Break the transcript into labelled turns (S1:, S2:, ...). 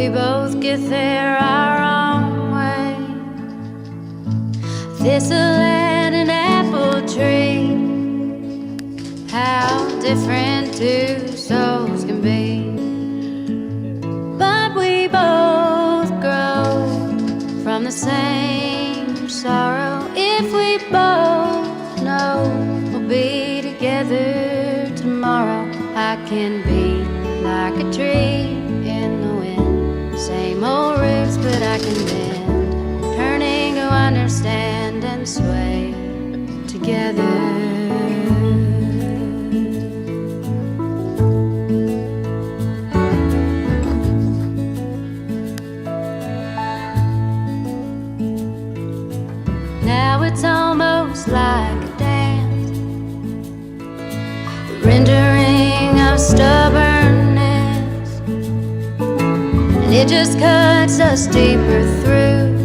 S1: we both get there our own way. Thistle and an apple tree, how different two souls can be. But we both grow from the same sorrow. If we both know we'll be together tomorrow, I can be like a tree in the wind, same old roots, but I can bend, turning to understand and sway together. Now it's almost like a dance, rendering of stubbornness, and it just cuts us deeper through